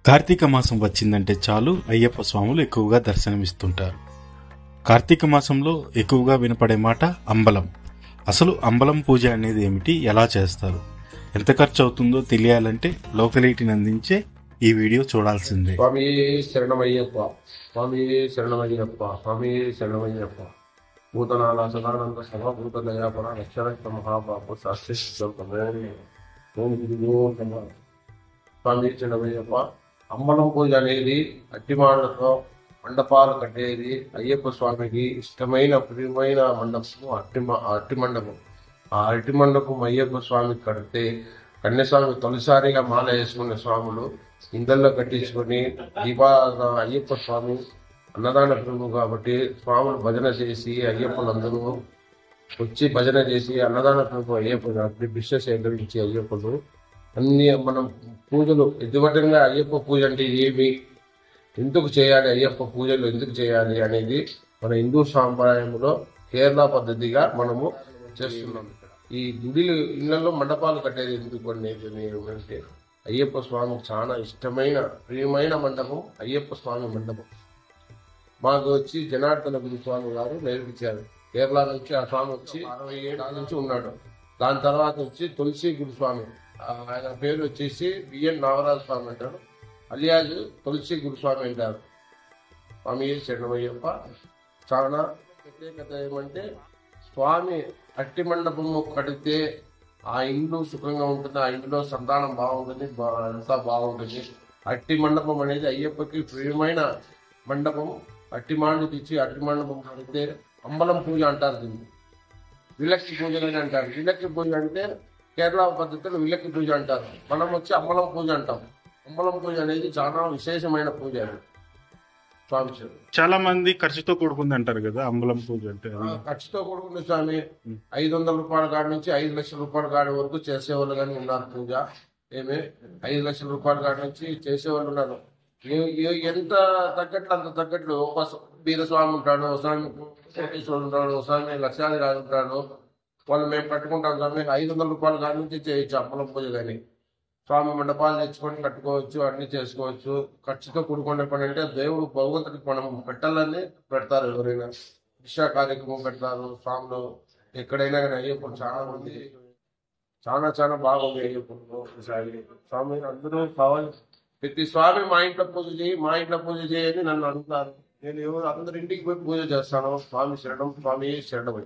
కార్తీక మాసం వచ్చిందంటే చాలు అయ్యప్ప స్వాములు ఎక్కువగా దర్శనమిస్తుంటారు. కార్తీక మాసంలో ఎక్కువగా వినపడే మాట అంబలం. అసలు అంబలం పూజ అనేది ఏమిటి, ఎలా చేస్తారు, ఎంత ఖర్చు అవుతుందో తెలియాలంటే లోకలీటిని అందించే ఈ వీడియో చూడాల్సిందే. స్వామి శరణమయ్యప్ప, స్వామి శరణమయ్యప్ప, స్వామి శరణమయ్యప్ప. భూతనాల సదానంద సభభూత దయాపర రక్షణ మహాబాబు శాస్త్రి స్వామి శరణమయ్యప్ప. అంబలం పూజ అనేది అట్టిమాళ్లతో మండపాలు కట్టేది. అయ్యప్ప స్వామికి ఇష్టమైన ప్రియమైన మండపం అట్టి మండపం. ఆ అట్టి మండపం అయ్యప్ప స్వామికి కడితే కన్యస్వామి తొలిసారిగా మాల వేసుకున్న స్వాములు ఇందల్లో కట్టించుకొని అయ్యప్ప స్వామి అన్నదాన ప్రభు కాబట్టి స్వాములు భజన చేసి అయ్యప్పలందరూ వచ్చి భజన చేసి అన్నదాన ప్రభు అయ్యప్ప భిక్ష సేకరించి అయ్యప్పలు అన్ని మనం పూజలు ఎదువటంగా అయ్యప్ప పూజ అంటే ఏమి, ఎందుకు చేయాలి, అయ్యప్ప పూజలు ఎందుకు చేయాలి అనేది మన హిందూ సాంప్రదాయంలో కేరళ పద్ధతిగా మనము చేస్తున్నాం. ఈ గుడిలు ఇళ్లలో మండపాలు కట్టేది ఎందుకు అనేది అంటే అయ్యప్ప స్వామికి చాలా ఇష్టమైన ప్రియమైన మండపం అయ్యప్ప స్వామి మండపం. మాకు వచ్చి జనార్దన గురు స్వామి గారు నేర్పించారు. కేరళ నుంచి ఆ స్వామి వచ్చి 60 ఏళ్ళ నుంచి ఉన్నాడు. దాని తర్వాత వచ్చి తులసి గురుస్వామి, ఆయన పేరు వచ్చేసి బిఎన్ నాగరాజ స్వామి అంటారు, అలియాజు తులసి గురుస్వామి అంటారు. స్వామి శరణమయ్యప్ప. చాలా ప్రత్యేకత ఏమంటే స్వామి అట్టి మండపము కడితే ఆ ఇంట్లో సుఖంగా ఉంటుంది, ఆ ఇంట్లో సంతానం బాగుంటుంది, అంతా బాగుంటుంది. అట్టి మండపం అనేది అయ్యప్పకి ప్రియమైన మండపం. అట్టి మాండు తెచ్చి అట్టి మండపం కడితే అంబలం పూజ అంటారు, దీన్ని విలక్కి పూజలని అంటారు. విలక్కి పూజ అంటే కేరళ పద్ధతిలో విలక్కి పూజ అంటారు, మనం వచ్చి అంబలం పూజ అంటాం. అంబలం పూజ అనేది చాలా విశేషమైన పూజ. స్వామి చాలా మంది ఖర్చుతో కూడుకుంది అంటారు కదా అంబలం పూజ అంటే. ఖర్చుతో కూడుకుంది స్వామి. 500 రూపాయల కాడి నుంచి 5 లక్షల రూపాయల కాడి వరకు చేసేవాళ్ళు కానీ ఉన్నారు. పూజ 5 లక్షల రూపాయల కాడి నుంచి చేసేవాళ్ళు ఉన్నారు. ఎంత తగ్గట్లు అంత తగ్గట్లు. ఒక వీరస్వామి ఉంటాడు, ఒకసారి కోటేశ్వరుడు ఉంటాడు, ఒకసారి లక్షాధికారి ఉంటాడు. వాళ్ళు మేము కట్టుకుంటాం స్వామి. 500 రూపాయల కాడి నుంచి చేయొచ్చు అంబలం పూజ. కానీ స్వామి మండపాలు తెచ్చుకొని కట్టుకోవచ్చు, అన్ని చేసుకోవచ్చు. ఖర్చుతో కూడుకునే పని అంటే దేవుడు భగవంతుడికి మనం పెట్టాలని పెడతారు. ఎవరైనా విషయ కార్యక్రమం పెడతారు స్వాములు ఎక్కడైనా కానీ. అయ్యప్పుడు చాలా మంది చాలా బాగుంది అయ్యప్పుడు స్వామి. అందరూ కావాలి ప్రతి స్వామి మా ఇంట్లో పూజ చేయి, మా ఇంట్లో పూజ చేయని నన్ను అడుగుతారు. నేను అందరి ఇంటికి పోయి పూజ చేస్తాను. స్వామి శరణం, స్వామి శరణం.